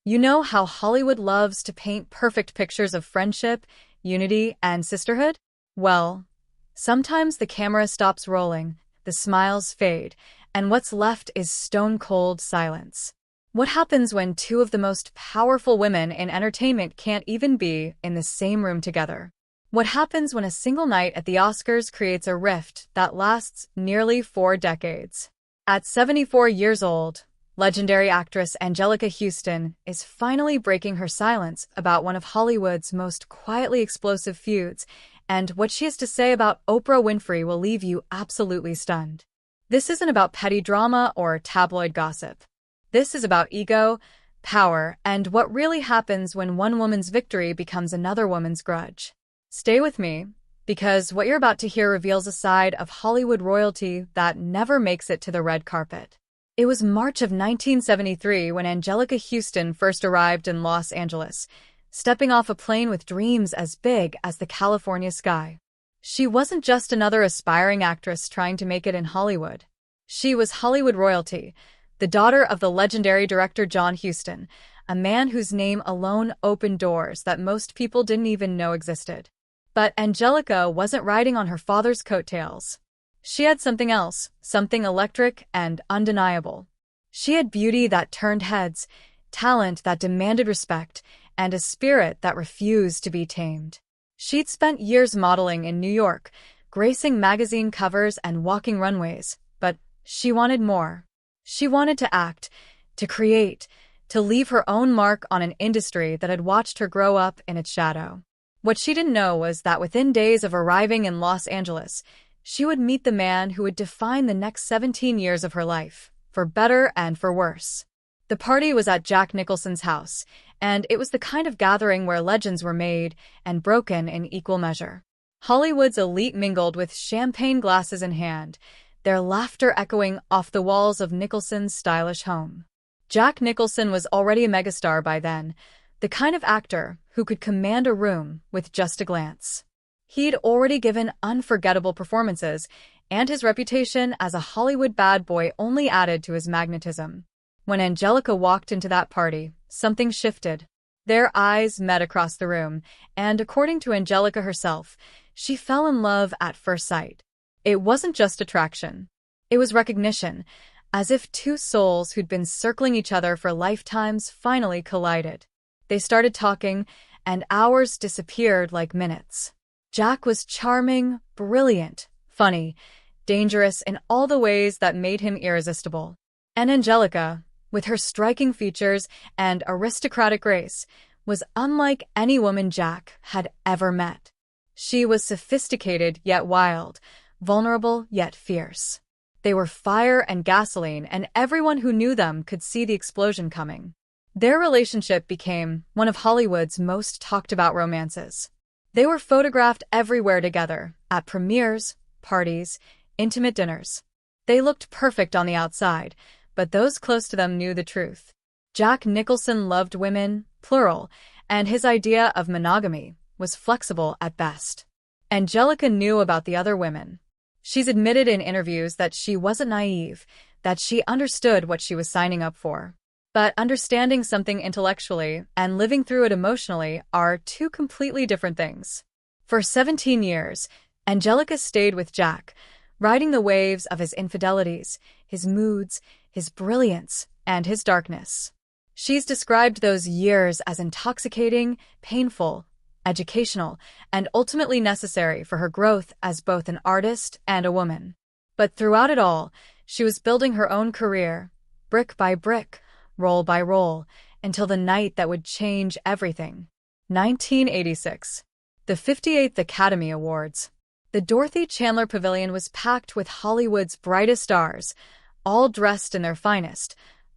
You know how Hollywood loves to paint perfect pictures of friendship, unity, and sisterhood? Well, sometimes the camera stops rolling, the smiles fade, and what's left is stone-cold silence. What happens when two of the most powerful women in entertainment can't even be in the same room together? What happens when a single night at the Oscars creates a rift that lasts nearly 4 decades? At 74 years old, legendary actress Anjelica Huston is finally breaking her silence about one of Hollywood's most quietly explosive feuds, and what she has to say about Oprah Winfrey will leave you absolutely stunned. This isn't about petty drama or tabloid gossip. This is about ego, power, and what really happens when one woman's victory becomes another woman's grudge. Stay with me, because what you're about to hear reveals a side of Hollywood royalty that never makes it to the red carpet. It was March of 1973 when Anjelica Huston first arrived in Los Angeles, stepping off a plane with dreams as big as the California sky. She wasn't just another aspiring actress trying to make it in Hollywood. She was Hollywood royalty, the daughter of the legendary director John Huston, a man whose name alone opened doors that most people didn't even know existed. But Anjelica wasn't riding on her father's coattails. She had something else, something electric and undeniable. She had beauty that turned heads, talent that demanded respect, and a spirit that refused to be tamed. She'd spent years modeling in New York, gracing magazine covers and walking runways, but she wanted more. She wanted to act, to create, to leave her own mark on an industry that had watched her grow up in its shadow. What she didn't know was that within days of arriving in Los Angeles, she would meet the man who would define the next 17 years of her life, for better and for worse. The party was at Jack Nicholson's house, and it was the kind of gathering where legends were made and broken in equal measure. Hollywood's elite mingled with champagne glasses in hand, their laughter echoing off the walls of Nicholson's stylish home. Jack Nicholson was already a megastar by then, the kind of actor who could command a room with just a glance. He'd already given unforgettable performances, and his reputation as a Hollywood bad boy only added to his magnetism. When Anjelica walked into that party, something shifted. Their eyes met across the room, and according to Anjelica herself, she fell in love at first sight. It wasn't just attraction. It was recognition, as if two souls who'd been circling each other for lifetimes finally collided. They started talking, and hours disappeared like minutes. Jack was charming, brilliant, funny, dangerous in all the ways that made him irresistible. And Anjelica, with her striking features and aristocratic grace, was unlike any woman Jack had ever met. She was sophisticated yet wild, vulnerable yet fierce. They were fire and gasoline, and everyone who knew them could see the explosion coming. Their relationship became one of Hollywood's most talked-about romances. They were photographed everywhere together, at premieres, parties, intimate dinners. They looked perfect on the outside, but those close to them knew the truth. Jack Nicholson loved women, plural, and his idea of monogamy was flexible at best. Anjelica knew about the other women. She's admitted in interviews that she wasn't naive, that she understood what she was signing up for. But understanding something intellectually and living through it emotionally are two completely different things. For 17 years, Anjelica stayed with Jack, riding the waves of his infidelities, his moods, his brilliance, and his darkness. She's described those years as intoxicating, painful, educational, and ultimately necessary for her growth as both an artist and a woman. But throughout it all, she was building her own career, brick by brick, roll by roll, until the night that would change everything. 1986. The 58th Academy Awards. The Dorothy Chandler Pavilion was packed with Hollywood's brightest stars, all dressed in their finest,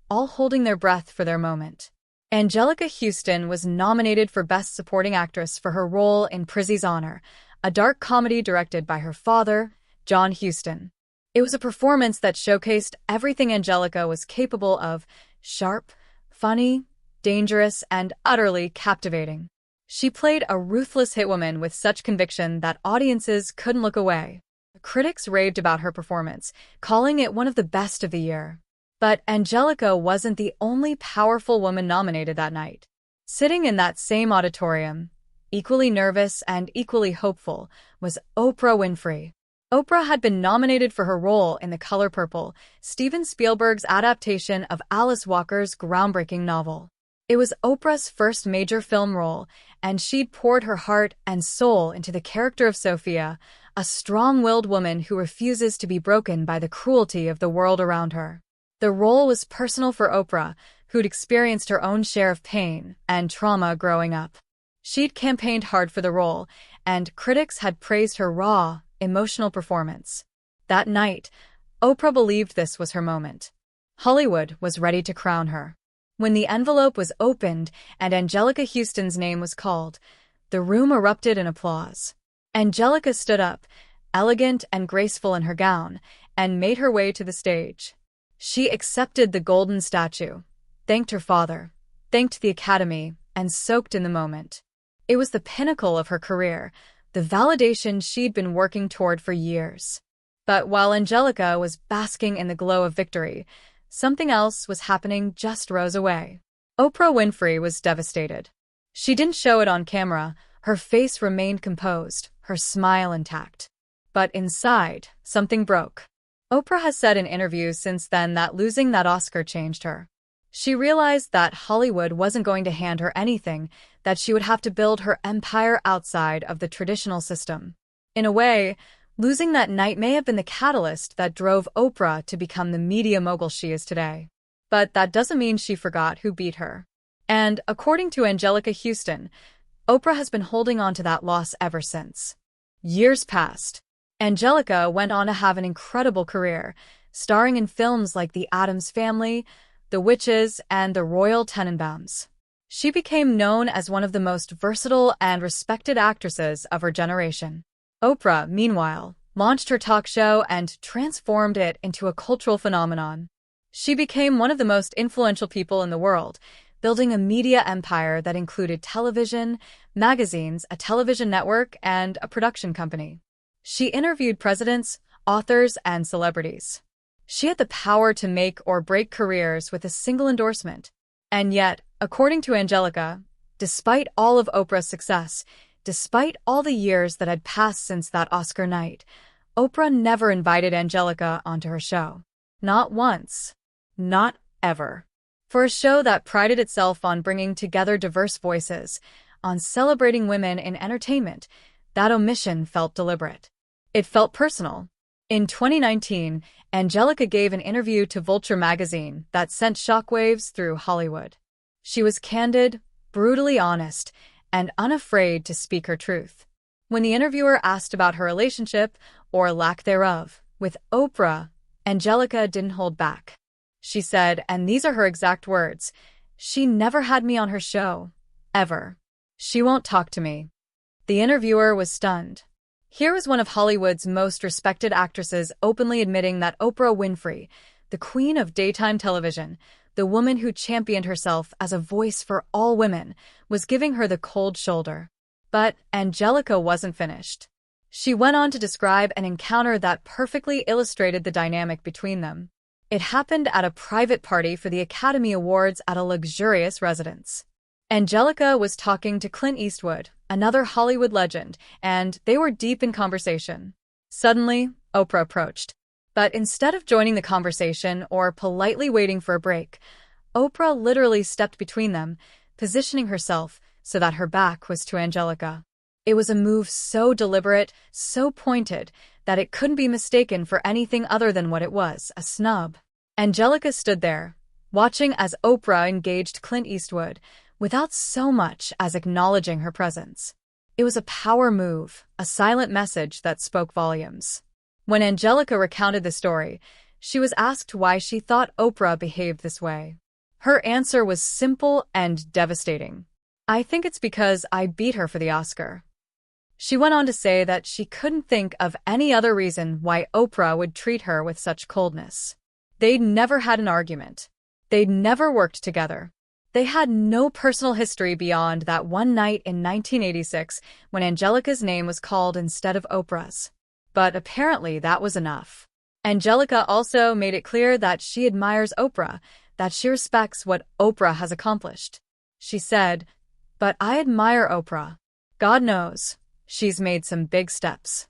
all holding their breath for their moment. Anjelica Huston was nominated for Best Supporting Actress for her role in Prizzi's Honor, a dark comedy directed by her father, John Huston. It was a performance that showcased everything Anjelica was capable of: sharp, funny, dangerous, and utterly captivating. She played a ruthless hitwoman with such conviction that audiences couldn't look away. Critics raved about her performance, calling it one of the best of the year. But Anjelica wasn't the only powerful woman nominated that night. Sitting in that same auditorium, equally nervous and equally hopeful, was Oprah Winfrey. Oprah had been nominated for her role in The Color Purple, Steven Spielberg's adaptation of Alice Walker's groundbreaking novel. It was Oprah's first major film role, and she'd poured her heart and soul into the character of Sophia, a strong-willed woman who refuses to be broken by the cruelty of the world around her. The role was personal for Oprah, who'd experienced her own share of pain and trauma growing up. She'd campaigned hard for the role, and critics had praised her raw, emotional performance. That night, Oprah believed this was her moment. Hollywood was ready to crown her. When the envelope was opened and Anjelica Huston's name was called, the room erupted in applause. Anjelica stood up, elegant and graceful in her gown, and made her way to the stage. She accepted the golden statue, thanked her father, thanked the Academy, and soaked in the moment. It was the pinnacle of her career, the validation she'd been working toward for years. But while Anjelica was basking in the glow of victory, something else was happening just rows away. Oprah Winfrey was devastated. She didn't show it on camera. Her face remained composed, her smile intact. But inside, something broke. Oprah has said in interviews since then that losing that Oscar changed her. She realized that Hollywood wasn't going to hand her anything, that she would have to build her empire outside of the traditional system. In a way, losing that night may have been the catalyst that drove Oprah to become the media mogul she is today. But that doesn't mean she forgot who beat her. And according to Anjelica Huston, Oprah has been holding on to that loss ever since. Years passed. Anjelica went on to have an incredible career, starring in films like The Addams Family, The Witches, and The Royal Tenenbaums. She became known as one of the most versatile and respected actresses of her generation. Oprah, meanwhile, launched her talk show and transformed it into a cultural phenomenon. She became one of the most influential people in the world, building a media empire that included television, magazines, a television network, and a production company. She interviewed presidents, authors, and celebrities. She had the power to make or break careers with a single endorsement. And yet, according to Anjelica, despite all of Oprah's success, despite all the years that had passed since that Oscar night, Oprah never invited Anjelica onto her show. Not once. Not ever. For a show that prided itself on bringing together diverse voices, on celebrating women in entertainment, that omission felt deliberate. It felt personal. In 2019, Anjelica gave an interview to Vulture magazine that sent shockwaves through Hollywood. She was candid, brutally honest, and unafraid to speak her truth. When the interviewer asked about her relationship, or lack thereof, with Oprah, Anjelica didn't hold back. She said, and these are her exact words, "She never had me on her show. Ever. She won't talk to me." The interviewer was stunned. Here was one of Hollywood's most respected actresses openly admitting that Oprah Winfrey, the queen of daytime television, the woman who championed herself as a voice for all women, was giving her the cold shoulder. But Anjelica wasn't finished. She went on to describe an encounter that perfectly illustrated the dynamic between them. It happened at a private party for the Academy Awards at a luxurious residence. Anjelica was talking to Clint Eastwood, another Hollywood legend, and they were deep in conversation. Suddenly, Oprah approached. But instead of joining the conversation or politely waiting for a break, Oprah literally stepped between them, positioning herself so that her back was to Anjelica. It was a move so deliberate, so pointed, that it couldn't be mistaken for anything other than what it was, a snub. Anjelica stood there, watching as Oprah engaged Clint Eastwood, without so much as acknowledging her presence. It was a power move, a silent message that spoke volumes. When Anjelica recounted the story, she was asked why she thought Oprah behaved this way. Her answer was simple and devastating. "I think it's because I beat her for the Oscar." She went on to say that she couldn't think of any other reason why Oprah would treat her with such coldness. They'd never had an argument. They'd never worked together. They had no personal history beyond that one night in 1986 when Anjelica's name was called instead of Oprah's. But apparently that was enough. Anjelica also made it clear that she admires Oprah, that she respects what Oprah has accomplished. She said, "But I admire Oprah. God knows, she's made some big steps."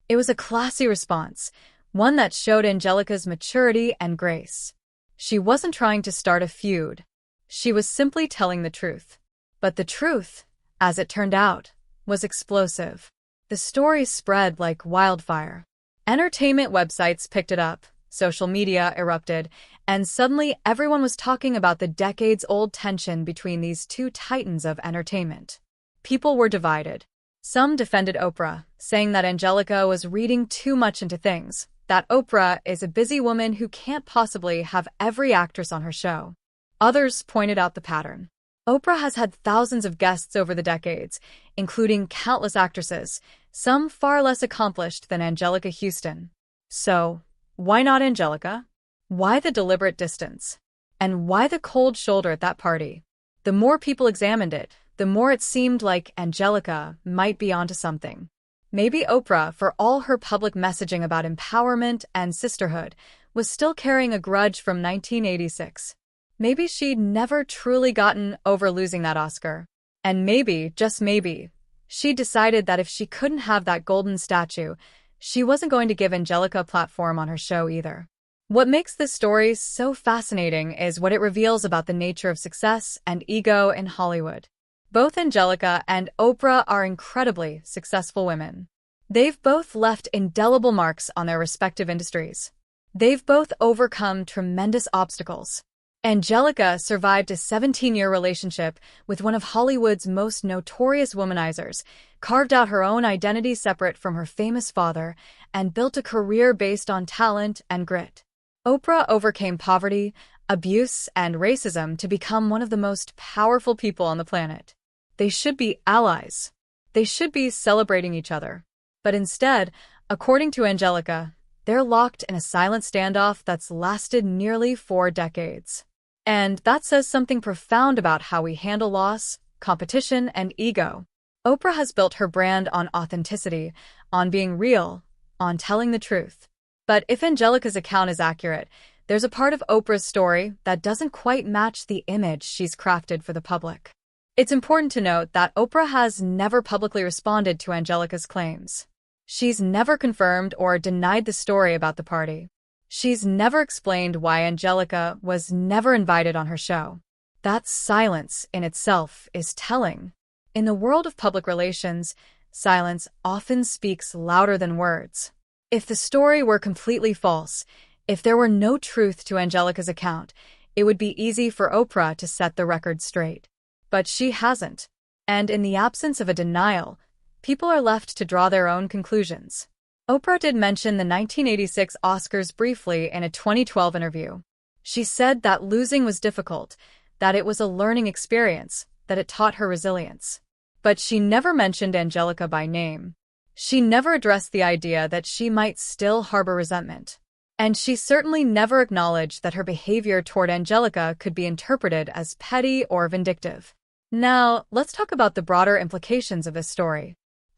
It was a classy response, one that showed Anjelica's maturity and grace. She wasn't trying to start a feud. She was simply telling the truth. But the truth, as it turned out, was explosive. The story spread like wildfire. Entertainment websites picked it up, social media erupted, and suddenly everyone was talking about the decades-old tension between these two titans of entertainment. People were divided. Some defended Oprah, saying that Anjelica was reading too much into things, that Oprah is a busy woman who can't possibly have every actress on her show. Others pointed out the pattern. Oprah has had thousands of guests over the decades, including countless actresses, some far less accomplished than Anjelica Huston. So, why not Anjelica? Why the deliberate distance? And why the cold shoulder at that party? The more people examined it, the more it seemed like Anjelica might be onto something. Maybe Oprah, for all her public messaging about empowerment and sisterhood, was still carrying a grudge from 1986. Maybe she'd never truly gotten over losing that Oscar. And maybe, just maybe, she decided that if she couldn't have that golden statue, she wasn't going to give Anjelica a platform on her show either. What makes this story so fascinating is what it reveals about the nature of success and ego in Hollywood. Both Anjelica and Oprah are incredibly successful women. They've both left indelible marks on their respective industries. They've both overcome tremendous obstacles. Anjelica survived a 17-year relationship with one of Hollywood's most notorious womanizers, carved out her own identity separate from her famous father, and built a career based on talent and grit. Oprah overcame poverty, abuse, and racism to become one of the most powerful people on the planet. They should be allies. They should be celebrating each other. But instead, according to Anjelica, they're locked in a silent standoff that's lasted nearly 4 decades. And that says something profound about how we handle loss, competition, and ego. Oprah has built her brand on authenticity, on being real, on telling the truth. But if Anjelica's account is accurate, there's a part of Oprah's story that doesn't quite match the image she's crafted for the public. It's important to note that Oprah has never publicly responded to Anjelica's claims. She's never confirmed or denied the story about the party. She's never explained why Anjelica was never invited on her show. That silence in itself is telling. In the world of public relations, silence often speaks louder than words. If the story were completely false, if there were no truth to Anjelica's account, it would be easy for Oprah to set the record straight. But she hasn't. And in the absence of a denial, people are left to draw their own conclusions. Oprah did mention the 1986 Oscars briefly in a 2012 interview. She said that losing was difficult, that it was a learning experience, that it taught her resilience. But she never mentioned Anjelica by name. She never addressed the idea that she might still harbor resentment. And she certainly never acknowledged that her behavior toward Anjelica could be interpreted as petty or vindictive. Now, let's talk about the broader implications of this story.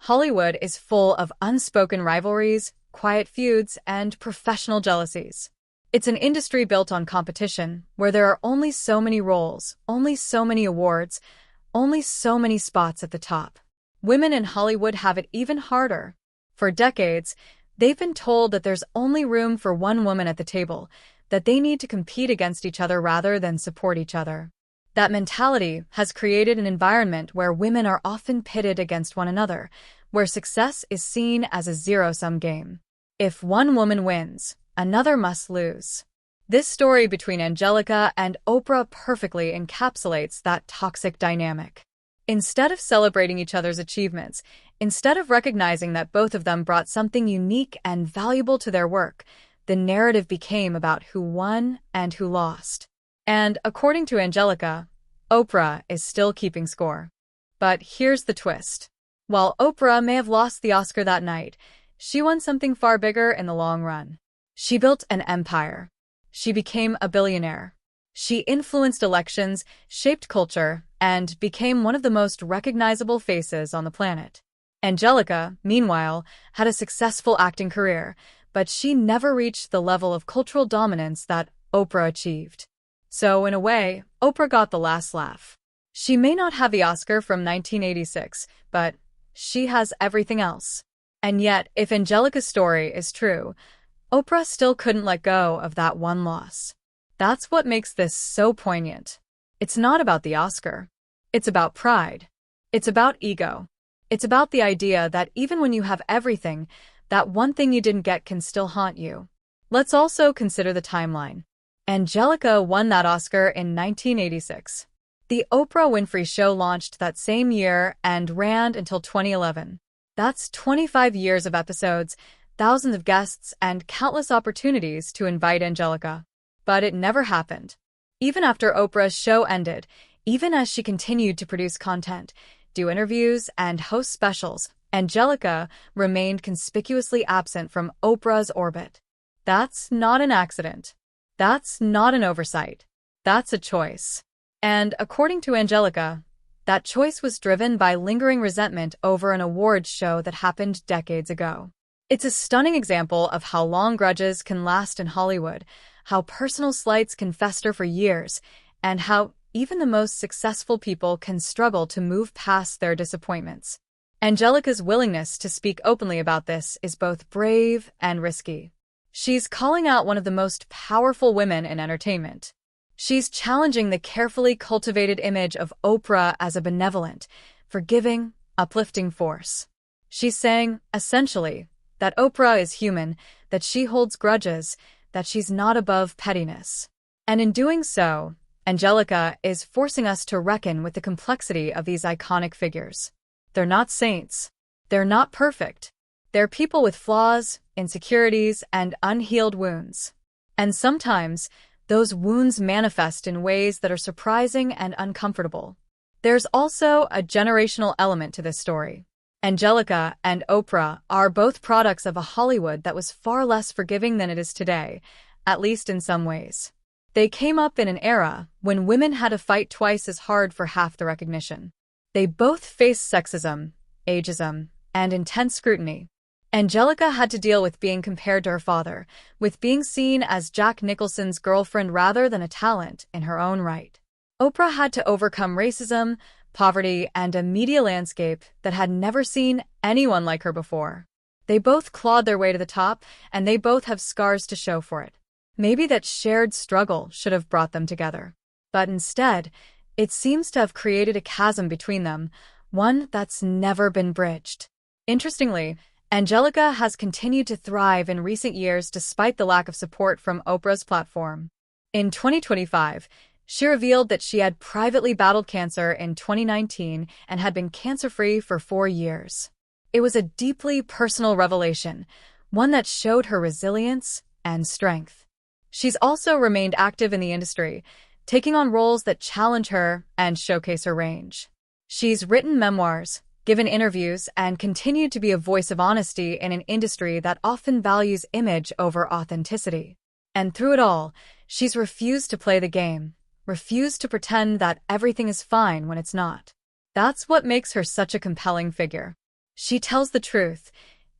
Hollywood is full of unspoken rivalries, quiet feuds, and professional jealousies. It's an industry built on competition, where there are only so many roles, only so many awards, only so many spots at the top. Women in Hollywood have it even harder. For decades, they've been told that there's only room for one woman at the table, that they need to compete against each other rather than support each other. That mentality has created an environment where women are often pitted against one another, where success is seen as a zero-sum game. If one woman wins, another must lose. This story between Anjelica and Oprah perfectly encapsulates that toxic dynamic. Instead of celebrating each other's achievements, instead of recognizing that both of them brought something unique and valuable to their work, the narrative became about who won and who lost. And according to Anjelica, Oprah is still keeping score. But here's the twist. While Oprah may have lost the Oscar that night, she won something far bigger in the long run. She built an empire. She became a billionaire. She influenced elections, shaped culture, and became one of the most recognizable faces on the planet. Anjelica, meanwhile, had a successful acting career, but she never reached the level of cultural dominance that Oprah achieved. So, in a way, Oprah got the last laugh. She may not have the Oscar from 1986, but she has everything else. And yet, if Anjelica's story is true, Oprah still couldn't let go of that one loss. That's what makes this so poignant. It's not about the Oscar. It's about pride. It's about ego. It's about the idea that even when you have everything, that one thing you didn't get can still haunt you. Let's also consider the timeline. Anjelica won that Oscar in 1986. The Oprah Winfrey Show launched that same year and ran until 2011. That's 25 years of episodes, thousands of guests, and countless opportunities to invite Anjelica. But it never happened. Even after Oprah's show ended, even as she continued to produce content, do interviews, and host specials, Anjelica remained conspicuously absent from Oprah's orbit. That's not an accident. That's not an oversight. That's a choice. And according to Anjelica, that choice was driven by lingering resentment over an awards show that happened decades ago. It's a stunning example of how long grudges can last in Hollywood, how personal slights can fester for years, and how even the most successful people can struggle to move past their disappointments. Anjelica's willingness to speak openly about this is both brave and risky. She's calling out one of the most powerful women in entertainment. She's challenging the carefully cultivated image of Oprah as a benevolent, forgiving, uplifting force. She's saying, essentially, that Oprah is human, that she holds grudges, that she's not above pettiness. And in doing so, Anjelica is forcing us to reckon with the complexity of these iconic figures. They're not saints. They're not perfect. They're people with flaws, insecurities, and unhealed wounds. And sometimes, those wounds manifest in ways that are surprising and uncomfortable. There's also a generational element to this story. Anjelica and Oprah are both products of a Hollywood that was far less forgiving than it is today, at least in some ways. They came up in an era when women had to fight twice as hard for half the recognition. They both faced sexism, ageism, and intense scrutiny. Anjelica had to deal with being compared to her father, with being seen as Jack Nicholson's girlfriend rather than a talent in her own right. Oprah had to overcome racism, poverty, and a media landscape that had never seen anyone like her before. They both clawed their way to the top, and they both have scars to show for it. Maybe that shared struggle should have brought them together. But instead, it seems to have created a chasm between them, one that's never been bridged. Interestingly, Anjelica has continued to thrive in recent years despite the lack of support from Oprah's platform. In 2025, she revealed that she had privately battled cancer in 2019 and had been cancer-free for 4 years. It was a deeply personal revelation, one that showed her resilience and strength. She's also remained active in the industry, taking on roles that challenge her and showcase her range. She's written memoirs, given interviews, and continued to be a voice of honesty in an industry that often values image over authenticity. And through it all, she's refused to play the game, refused to pretend that everything is fine when it's not. That's what makes her such a compelling figure. She tells the truth,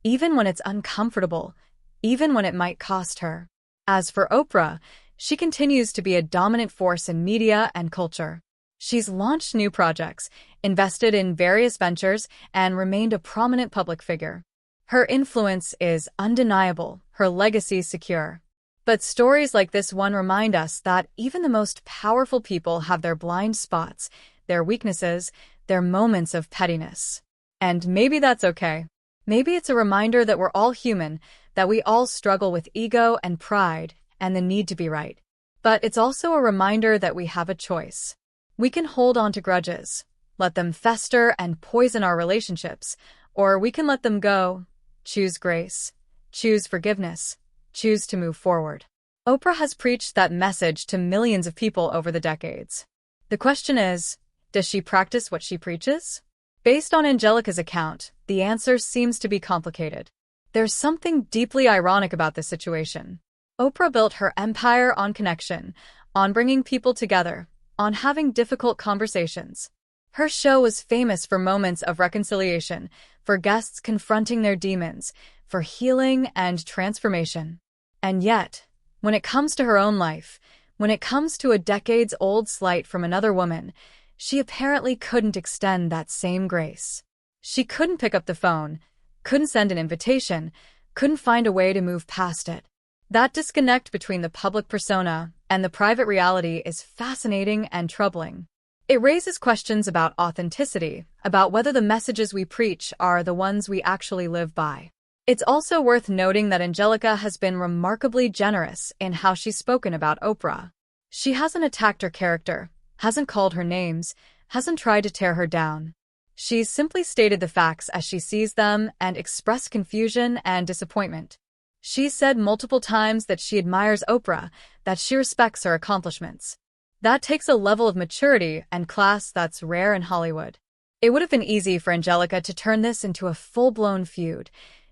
even when it's uncomfortable, even when it might cost her. As for Oprah, she continues to be a dominant force in media and culture. She's launched new projects, invested in various ventures, and remained a prominent public figure. Her influence is undeniable, her legacy secure. But stories like this one remind us that even the most powerful people have their blind spots, their weaknesses, their moments of pettiness. And maybe that's okay. Maybe it's a reminder that we're all human, that we all struggle with ego and pride and the need to be right. But it's also a reminder that we have a choice. We can hold on to grudges, let them fester and poison our relationships, or we can let them go, choose grace, choose forgiveness, choose to move forward. Oprah has preached that message to millions of people over the decades. The question is, does she practice what she preaches? Based on Anjelica's account, the answer seems to be complicated. There's something deeply ironic about this situation. Oprah built her empire on connection, on bringing people together, on having difficult conversations. Her show was famous for moments of reconciliation, for guests confronting their demons, for healing and transformation. And yet, when it comes to her own life, when it comes to a decades-old slight from another woman, she apparently couldn't extend that same grace. She couldn't pick up the phone, couldn't send an invitation, couldn't find a way to move past it. That disconnect between the public persona and the private reality is fascinating and troubling. It raises questions about authenticity, about whether the messages we preach are the ones we actually live by. It's also worth noting that Anjelica has been remarkably generous in how she's spoken about Oprah. She hasn't attacked her character, hasn't called her names, hasn't tried to tear her down. She's simply stated the facts as she sees them and expressed confusion and disappointment. She's said multiple times that she admires Oprah, that she respects her accomplishments. That takes a level of maturity and class that's rare in Hollywood. It would have been easy for Anjelica to turn this into a full-blown feud,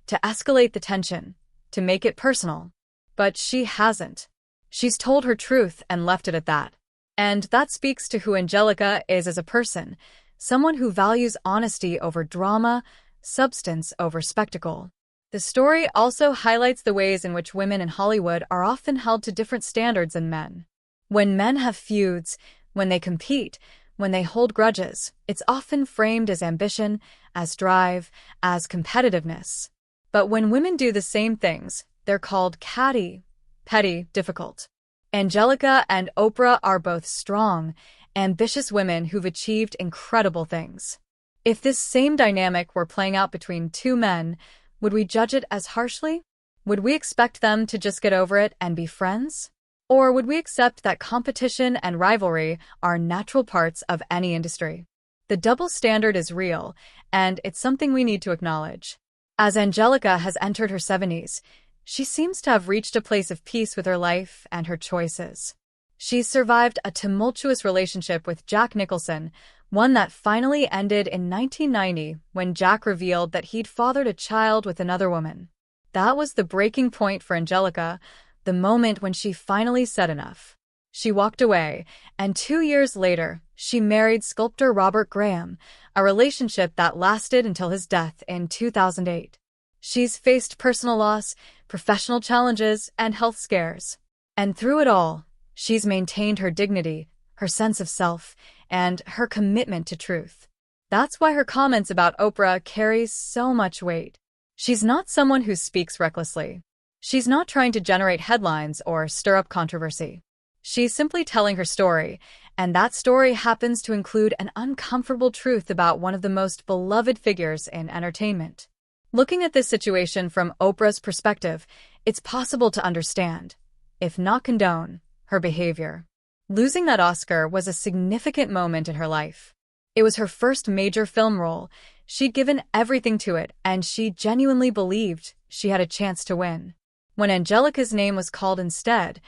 to escalate the tension, to make it personal. But she hasn't. She's told her truth and left it at that. And that speaks to who Anjelica is as a person, someone who values honesty over drama, substance over spectacle. The story also highlights the ways in which women in Hollywood are often held to different standards than men. When men have feuds, when they compete, when they hold grudges, it's often framed as ambition, as drive, as competitiveness. But when women do the same things, they're called catty, petty, difficult. Anjelica and Oprah are both strong, ambitious women who've achieved incredible things. If this same dynamic were playing out between two men, would we judge it as harshly? Would we expect them to just get over it and be friends? Or would we accept that competition and rivalry are natural parts of any industry? The double standard is real, and it's something we need to acknowledge. As Anjelica has entered her 70s, she seems to have reached a place of peace with her life and her choices. She's survived a tumultuous relationship with Jack Nicholson, one that finally ended in 1990 when Jack revealed that he'd fathered a child with another woman. That was the breaking point for Anjelica, the moment when she finally said enough. She walked away, and 2 years later, she married sculptor Robert Graham, a relationship that lasted until his death in 2008. She's faced personal loss, professional challenges, and health scares. And through it all, she's maintained her dignity, her sense of self, and her commitment to truth. That's why her comments about Oprah carry so much weight. She's not someone who speaks recklessly. She's not trying to generate headlines or stir up controversy. She's simply telling her story, and that story happens to include an uncomfortable truth about one of the most beloved figures in entertainment. Looking at this situation from Oprah's perspective, it's possible to understand, if not condone, her behavior. Losing that Oscar was a significant moment in her life. It was her first major film role. She'd given everything to it, and she genuinely believed she had a chance to win. When Anjelica's name was called instead,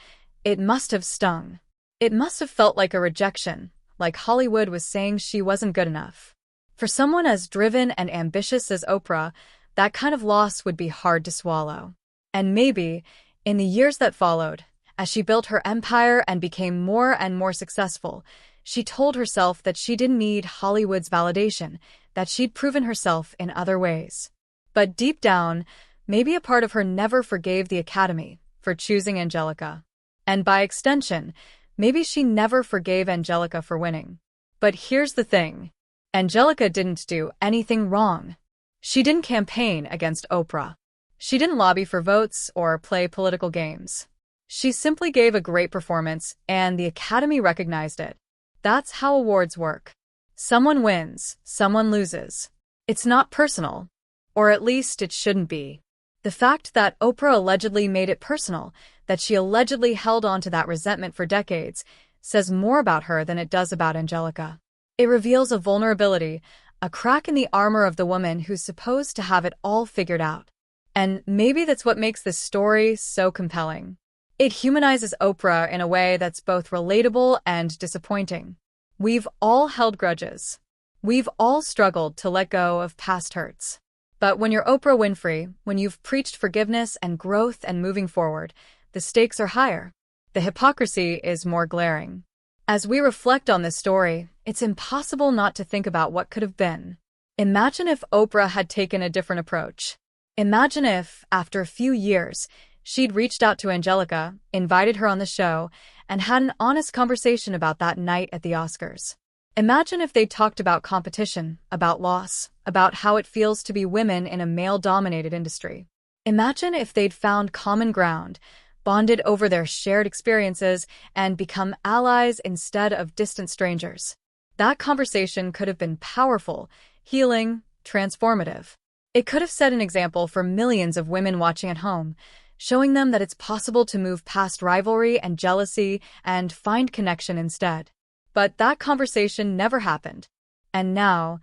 it must have stung. It must have felt like a rejection, like Hollywood was saying she wasn't good enough. For someone as driven and ambitious as Oprah, that kind of loss would be hard to swallow. And maybe, in the years that followed, as she built her empire and became more and more successful, she told herself that she didn't need Hollywood's validation, that she'd proven herself in other ways. But deep down, maybe a part of her never forgave the Academy for choosing Anjelica. And by extension, maybe she never forgave Anjelica for winning. But here's the thing. Anjelica didn't do anything wrong. She didn't campaign against Oprah. She didn't lobby for votes or play political games. She simply gave a great performance, and the Academy recognized it. That's how awards work. Someone wins, someone loses. It's not personal. Or at least it shouldn't be. The fact that Oprah allegedly made it personal, that she allegedly held on to that resentment for decades, says more about her than it does about Anjelica. It reveals a vulnerability, a crack in the armor of the woman who's supposed to have it all figured out. And maybe that's what makes this story so compelling. It humanizes Oprah in a way that's both relatable and disappointing. We've all held grudges. We've all struggled to let go of past hurts. But when you're Oprah Winfrey, when you've preached forgiveness and growth and moving forward, the stakes are higher. The hypocrisy is more glaring. As we reflect on this story, it's impossible not to think about what could have been. Imagine if Oprah had taken a different approach. Imagine if, after a few years, she'd reached out to Anjelica, invited her on the show, and had an honest conversation about that night at the Oscars. Imagine if they'd talked about competition, about loss, about how it feels to be women in a male-dominated industry. Imagine if they'd found common ground, bonded over their shared experiences, and become allies instead of distant strangers. That conversation could have been powerful, healing, transformative. It could have set an example for millions of women watching at home, showing them that it's possible to move past rivalry and jealousy and find connection instead. But that conversation never happened. And now,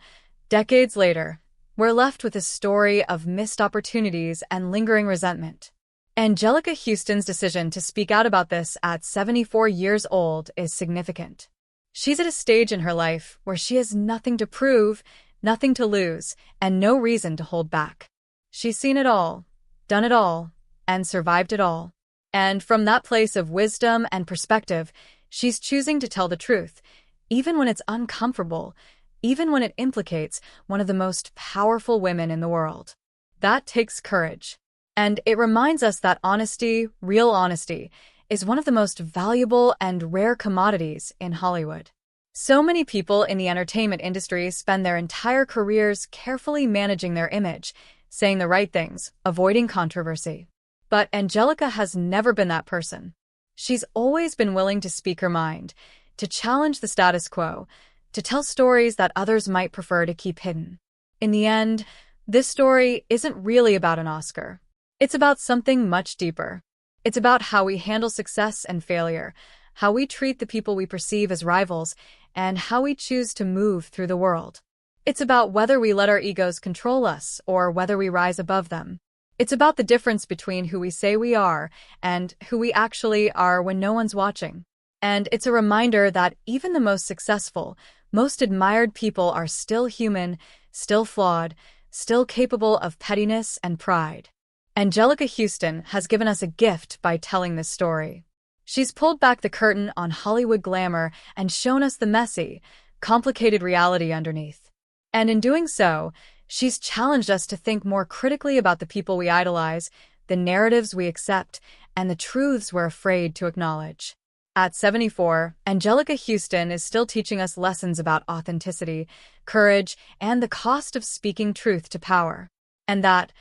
decades later, we're left with a story of missed opportunities and lingering resentment. Anjelica Huston's decision to speak out about this at 74 years old is significant. She's at a stage in her life where she has nothing to prove, nothing to lose, and no reason to hold back. She's seen it all, done it all, and survived it all. And from that place of wisdom and perspective, she's choosing to tell the truth, even when it's uncomfortable, even when it implicates one of the most powerful women in the world. That takes courage. And it reminds us that honesty, real honesty, is one of the most valuable and rare commodities in Hollywood. So many people in the entertainment industry spend their entire careers carefully managing their image, saying the right things, avoiding controversy. But Anjelica has never been that person. She's always been willing to speak her mind, to challenge the status quo, to tell stories that others might prefer to keep hidden. In the end, this story isn't really about an Oscar. It's about something much deeper. It's about how we handle success and failure, how we treat the people we perceive as rivals, and how we choose to move through the world. It's about whether we let our egos control us or whether we rise above them. It's about the difference between who we say we are and who we actually are when no one's watching. And it's a reminder that even the most successful, most admired people are still human, still flawed, still capable of pettiness and pride. Anjelica Huston has given us a gift by telling this story. She's pulled back the curtain on Hollywood glamour and shown us the messy, complicated reality underneath. And in doing so, she's challenged us to think more critically about the people we idolize, the narratives we accept, and the truths we're afraid to acknowledge. At 74, Anjelica Huston is still teaching us lessons about authenticity, courage, and the cost of speaking truth to power. And that,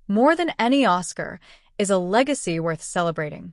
more than any Oscar, is a legacy worth celebrating.